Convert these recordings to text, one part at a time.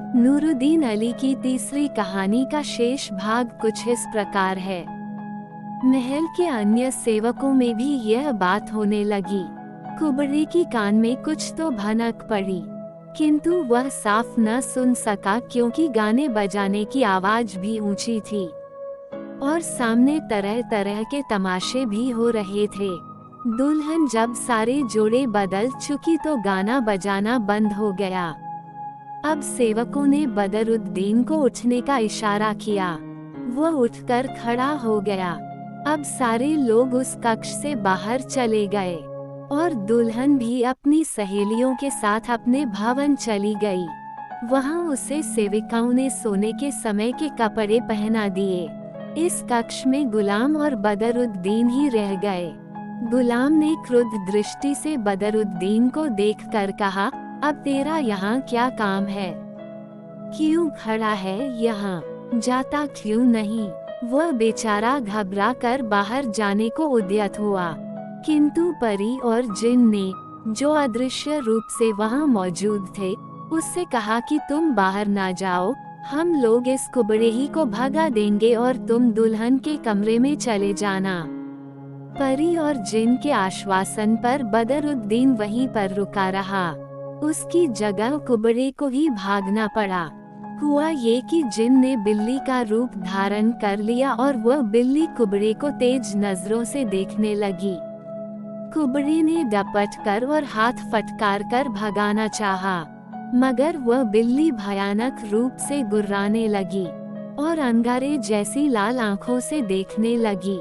नूरुद्दीन अली की तीसरी कहानी का शेष भाग कुछ इस प्रकार है। महल के अन्य सेवकों में भी यह बात होने लगी। कुबड़े की कान में कुछ तो भनक पड़ी, किंतु वह साफ न सुन सका क्योंकि गाने बजाने की आवाज भी ऊंची थी और सामने तरह तरह के तमाशे भी हो रहे थे। दुल्हन जब सारे जोड़े बदल चुकी तो गाना बजाना बंद हो गया। अब सेवकों ने बदरुद्दीन को उठने का इशारा किया। वह उठकर खड़ा हो गया। अब सारे लोग उस कक्ष से बाहर चले गए और दुल्हन भी अपनी सहेलियों के साथ अपने भवन चली गई। वहां उसे सेविकाओं ने सोने के समय के कपड़े पहना दिए। इस कक्ष में गुलाम और बदरुद्दीन ही रह गए। गुलाम ने क्रुद्ध दृष्टि से बदरुद्दीन को देखकर कहा, अब तेरा यहाँ क्या काम है? क्यों खड़ा है यहाँ? जाता क्यों नहीं? वह बेचारा घबरा कर बाहर जाने को उद्यत हुआ, किंतु परी और जिन ने, जो अदृश्य रूप से वहाँ मौजूद थे, उससे कहा कि तुम बाहर ना जाओ, हम लोग इस कुबड़े ही को भगा देंगे और तुम दुल्हन के कमरे में चले जाना। परी और जिन के आश्वासन पर बदरुद्दीन वहीं पर रुका रहा। उसकी जगह कुबड़े को ही भागना पड़ा। हुआ ये कि जिन ने बिल्ली का रूप धारण कर लिया और वह बिल्ली कुबड़े को तेज नजरों से देखने लगी। कुबड़े ने डपट कर और हाथ फटकार कर भगाना चाहा, मगर वह बिल्ली भयानक रूप से गुर्राने लगी और अंगारे जैसी लाल आंखों से देखने लगी।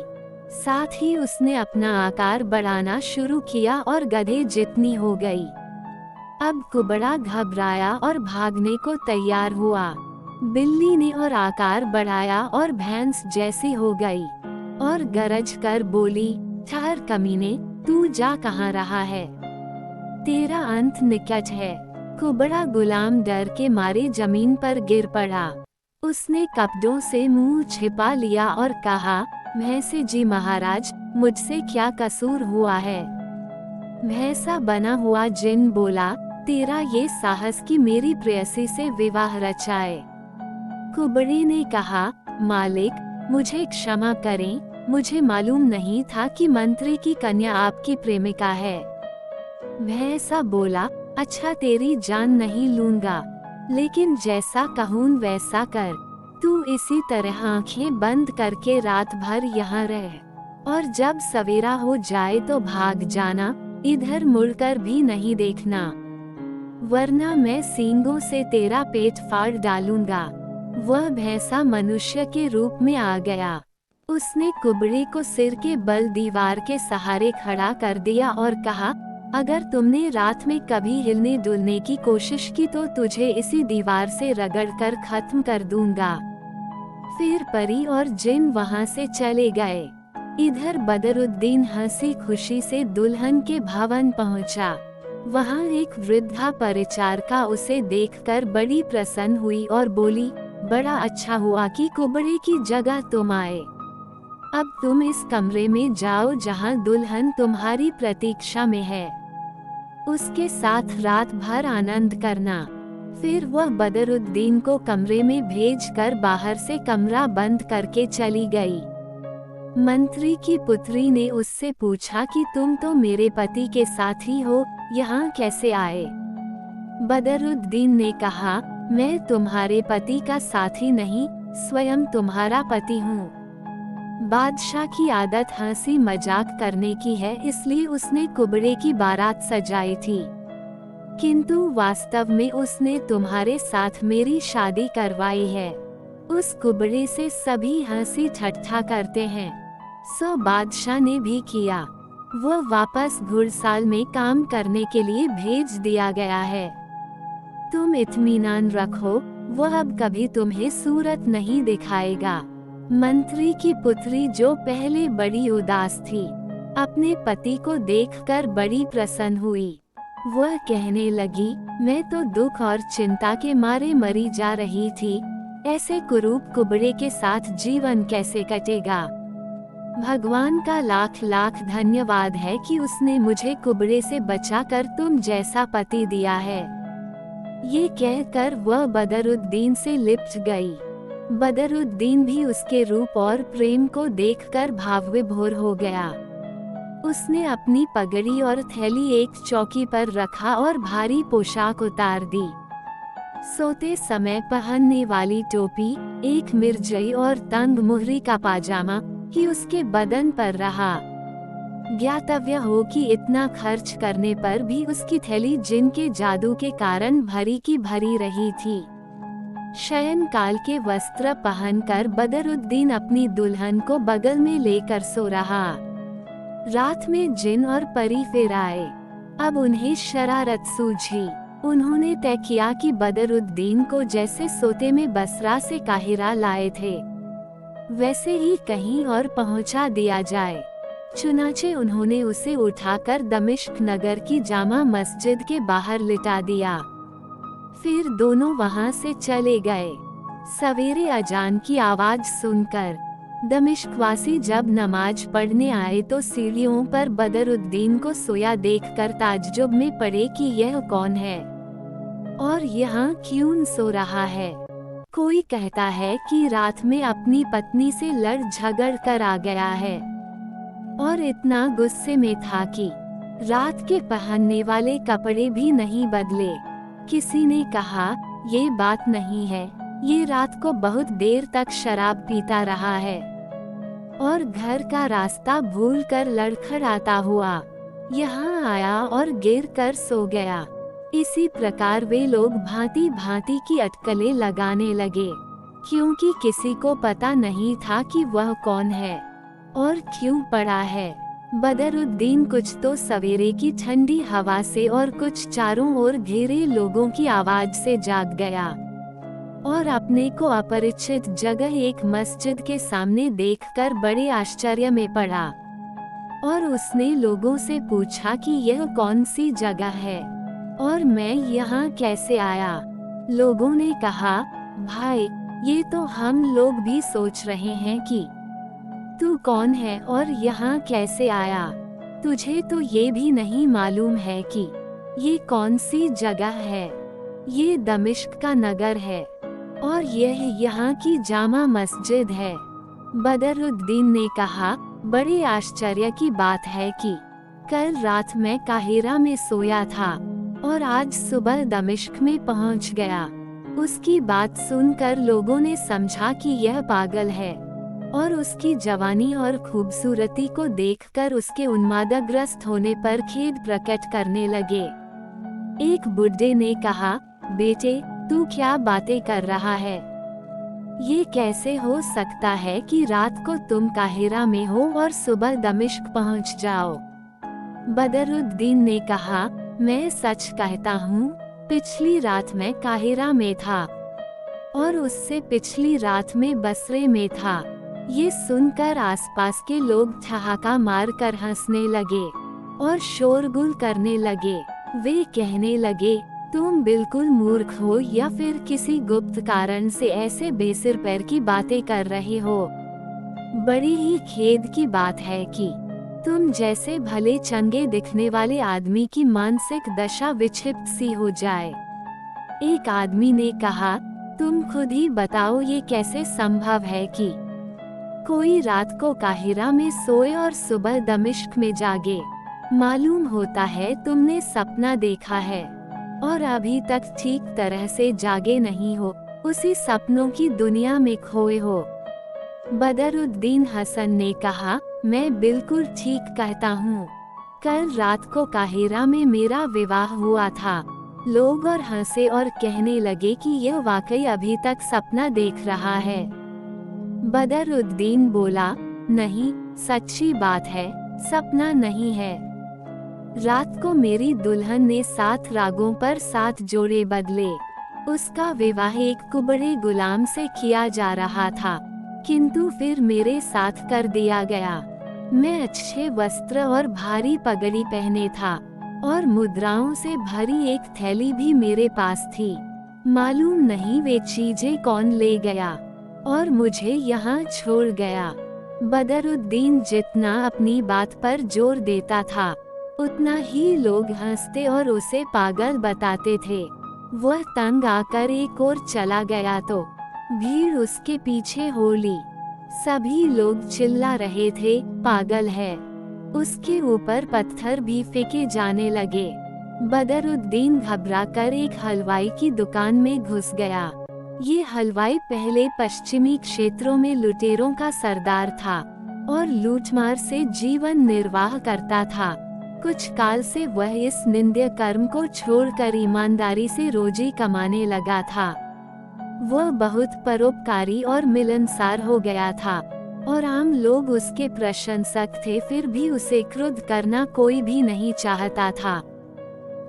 साथ ही उसने अपना आकार बढ़ाना शुरू किया और गधे जितनी हो गई। अब कुबड़ा घबराया और भागने को तैयार हुआ। बिल्ली ने और आकार बढ़ाया और भैंस जैसी हो गई और गरज कर बोली, ठहर कमीने, तू जा कहाँ रहा है? तेरा अंत निकट है। कुबड़ा गुलाम डर के मारे जमीन पर गिर पड़ा। उसने कपड़ों से मुंह छिपा लिया और कहा, भैंसे जी महाराज, मुझसे क्या कसूर हुआ है? भैंसा बना हुआ जिन बोला, तेरा ये साहस कि मेरी प्रेयसी से विवाह रचाए। कुबड़े ने कहा, मालिक, मुझे क्षमा करें, मुझे मालूम नहीं था कि मंत्री की कन्या आपकी प्रेमिका है। भैंसा बोला, अच्छा तेरी जान नहीं लूंगा, लेकिन जैसा कहूँ वैसा कर। तू इसी तरह आंखें बंद करके रात भर यहाँ रह और जब सवेरा हो जाए तो भाग जाना, इधर मुड़कर भी नहीं देखना, वरना मैं सींगों से तेरा पेट फाड़ डालूंगा। वह भैंसा मनुष्य के रूप में आ गया। उसने कुबड़े को सिर के बल दीवार के सहारे खड़ा कर दिया और कहा, अगर तुमने रात में कभी हिलने डुलने की कोशिश की तो तुझे इसी दीवार से रगड़कर खत्म कर दूंगा। फिर परी और जिन वहां से चले गए। इधर बदरुद्दीन हंसी खुशी से दुल्हन के भवन पहुंचा। वहां एक वृद्धा परिचारिका उसे देखकर बड़ी प्रसन्न हुई और बोली, बड़ा अच्छा हुआ कि कुबड़े की जगह तुम आए। अब तुम इस कमरे में जाओ जहां दुल्हन तुम्हारी प्रतीक्षा में है। उसके साथ रात भर आनंद करना। फिर वह बदरुद्दीन को कमरे में भेजकर बाहर से कमरा बंद करके चली गई। मंत्री की पुत्री ने उससे पूछा कि तुम तो मेरे पति के साथ ही हो, यहाँ कैसे आए? बदरुद्दीन ने कहा, मैं तुम्हारे पति का साथी नहीं, स्वयं तुम्हारा पति हूँ। बादशाह की आदत हंसी मजाक करने की है, इसलिए उसने कुबड़े की बारात सजाई थी, किंतु वास्तव में उसने तुम्हारे साथ मेरी शादी करवाई है। उस कुबड़े से सभी हंसी ठट्ठा करते हैं। सो बादशाह ने भी किया। वह वापस घुड़साल में काम करने के लिए भेज दिया गया है। तुम इत्मीनान रखो, वह अब कभी तुम्हें सूरत नहीं दिखाएगा। मंत्री की पुत्री, जो पहले बड़ी उदास थी, अपने पति को देखकर बड़ी प्रसन्न हुई। वह कहने लगी, मैं तो दुख और चिंता के मारे मरी जा रही थी, ऐसे कुरूप कुबड़े के साथ जीवन कैसे कटेगा? भगवान का लाख लाख धन्यवाद है कि उसने मुझे कुबड़े से बचाकर तुम जैसा पति दिया है। ये कहकर वह बदरुद्दीन से लिपट गई। बदरुद्दीन भी उसके रूप और प्रेम को देखकर भावविभोर हो गया। उसने अपनी पगड़ी और थैली एक चौकी पर रखा और भारी पोशाक उतार दी। सोते समय पहनने वाली टोपी, एक मिर्जई और तंग मुहरी का पाजामा ही उसके बदन पर रहा। ज्ञातव्य हो कि इतना खर्च करने पर भी उसकी थैली जिन के जादू के कारण भरी की भरी रही थी। शयन काल के वस्त्र पहनकर बदरुद्दीन अपनी दुल्हन को बगल में लेकर सो रहा। रात में जिन और परी फिर आए। अब उन्हें शरारत सूझी। उन्होंने तय किया कि बदरुद्दीन को जैसे सोते में बसरा से काहिरा लाए थे, वैसे ही कहीं और पहुंचा दिया जाए। चुनाचे उन्होंने उसे उठाकर दमिश्क नगर की जामा मस्जिद के बाहर लिटा दिया। फिर दोनों वहां से चले गए। सवेरे अजान की आवाज सुनकर दमिश्कवासी जब नमाज पढ़ने आए तो सीढ़ियों पर बदरुद्दीन को सोया देखकर ताज्जुब में पड़े कि यह कौन है और यहाँ क्यों सो रहा है। कोई कहता है कि रात में अपनी पत्नी से लड़ झगड़ कर आ गया है और इतना गुस्से में था कि रात के पहनने वाले कपड़े भी नहीं बदले। किसी ने कहा, ये बात नहीं है, ये रात को बहुत देर तक शराब पीता रहा है और घर का रास्ता भूलकर लड़खड़ाता हुआ यहाँ आया और गिर कर सो गया। इसी प्रकार वे लोग भांति भांति की अटकलें लगाने लगे, क्योंकि किसी को पता नहीं था कि वह कौन है और क्यों पड़ा है। बदरुद्दीन कुछ तो सवेरे की ठंडी हवा से और कुछ चारों ओर घेरे लोगों की आवाज से जाग गया और अपने को अपरिचित जगह एक मस्जिद के सामने देखकर बड़े आश्चर्य में पड़ा और उसने लोगों से पूछा कि यह कौन सी जगह है और मैं यहाँ कैसे आया। लोगों ने कहा, भाई ये तो हम लोग भी सोच रहे हैं कि तू कौन है और यहाँ कैसे आया। तुझे तो ये भी नहीं मालूम है कि ये कौन सी जगह है। ये दमिश्क का नगर है और यह यहाँ की जामा मस्जिद है। बदरुद्दीन ने कहा, बड़े आश्चर्य की बात है कि कल रात मैं काहिरा में सोया था और आज सुबह दमिश्क में पहुँच गया। उसकी बात सुनकर लोगों ने समझा कि यह पागल है और उसकी जवानी और खूबसूरती को देखकर उसके उन्मादग्रस्त होने पर खेद प्रकट करने लगे। एक बुड्ढे ने कहा, बेटे तू क्या बातें कर रहा है। ये कैसे हो सकता है कि रात को तुम काहिरा में हो और सुबह दमिश्क पहुंच जाओ। बदरुद्दीन ने कहा, मैं सच कहता हूँ, पिछली रात मैं काहिरा में था और उससे पिछली रात में बसरे में था। ये सुनकर आसपास के लोग ठहाका मार कर हंसने लगे और शोरगुल करने लगे। वे कहने लगे, तुम बिल्कुल मूर्ख हो या फिर किसी गुप्त कारण से ऐसे बेसिर पैर की बातें कर रहे हो। बड़ी ही खेद की बात है कि तुम जैसे भले चंगे दिखने वाले आदमी की मानसिक दशा विक्षिप्त सी हो जाए। एक आदमी ने कहा, तुम खुद ही बताओ ये कैसे संभव है कि कोई रात को काहिरा में सोए और सुबह दमिश्क में जागे। मालूम होता है तुमने सपना देखा है और अभी तक ठीक तरह से जागे नहीं हो, उसी सपनों की दुनिया में खोए हो। बदरुद्दीन हसन ने कहा, मैं बिल्कुल ठीक कहता हूँ। कल रात को काहिरा में मेरा विवाह हुआ था। लोग और हंसे और कहने लगे कि यह वाकई अभी तक सपना देख रहा है। बदरुद्दीन बोला, नहीं, सच्ची बात है, सपना नहीं है। रात को मेरी दुल्हन ने 7 रागों पर 7 जोड़े बदले। उसका विवाह एक कुबड़े गुलाम से किया जा रहा था, किंतु फिर मेरे साथ कर दिया गया। मैं अच्छे वस्त्र और भारी पगड़ी पहने था और मुद्राओं से भरी एक थैली भी मेरे पास थी। मालूम नहीं वे चीजें कौन ले गया और मुझे यहाँ छोड़ गया। बदरुद्दीन जितना अपनी बात पर जोर देता था, उतना ही लोग हंसते और उसे पागल बताते थे। वह तंग आकर एक और चला गया तो भीड़ उसके पीछे हो ली। सभी लोग चिल्ला रहे थे, पागल है। उसके ऊपर पत्थर भी फेंके जाने लगे। बदरुद्दीन घबराकर एक हलवाई की दुकान में घुस गया। ये हलवाई पहले पश्चिमी क्षेत्रों में लुटेरों का सरदार था और लूटमार से जीवन निर्वाह करता था। कुछ काल से वह इस निंद्य कर्म को छोड़कर ईमानदारी से रोजी कमाने लगा था। वह बहुत परोपकारी और मिलनसार हो गया था और आम लोग उसके प्रशंसक थे, फिर भी उसे क्रुद्ध करना कोई भी नहीं चाहता था,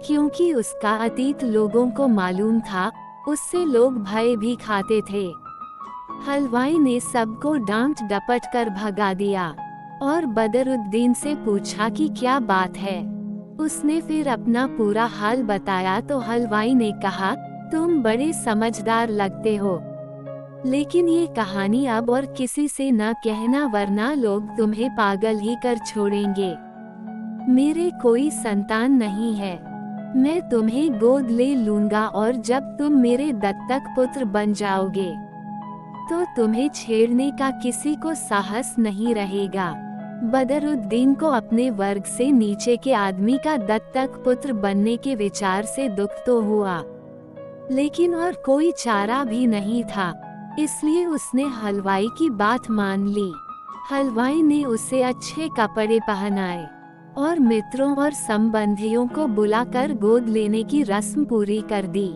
क्योंकि उसका अतीत लोगों को मालूम था। उससे लोग भय भी खाते थे। हलवाई ने सबको डांट डपट कर भगा दिया और बदरुद्दीन से पूछा कि क्या बात है। उसने फिर अपना पूरा हाल बताया तो हलवाई ने कहा, तुम बड़े समझदार लगते हो, लेकिन ये कहानी अब और किसी से न कहना, वरना लोग तुम्हें पागल ही कर छोड़ेंगे। मेरे कोई संतान नहीं है। मैं तुम्हें गोद ले लूंगा और जब तुम मेरे दत्तक पुत्र बन जाओगे तो तुम्हें छेड़ने का किसी को साहस नहीं रहेगा। बदरुद्दीन को अपने वर्ग से नीचे के आदमी का दत्तक पुत्र बनने के विचार से दुख तो हुआ, लेकिन और कोई चारा भी नहीं था, इसलिए उसने हलवाई की बात मान ली। हलवाई ने उसे अच्छे कपड़े पहनाए और मित्रों और संबंधियों को बुलाकर गोद लेने की रस्म पूरी कर दी।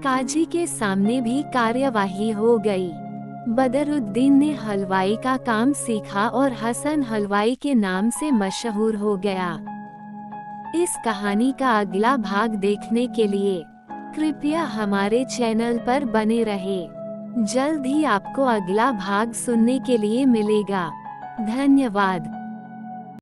काजी के सामने भी कार्यवाही हो गई। बदरुद्दीन ने हलवाई का काम सीखा और हसन हलवाई के नाम से मशहूर हो गया। इस कहानी का अगला भाग देखने के लिए कृपया हमारे चैनल पर बने रहे। जल्द ही आपको अगला भाग सुनने के लिए मिलेगा। धन्यवाद।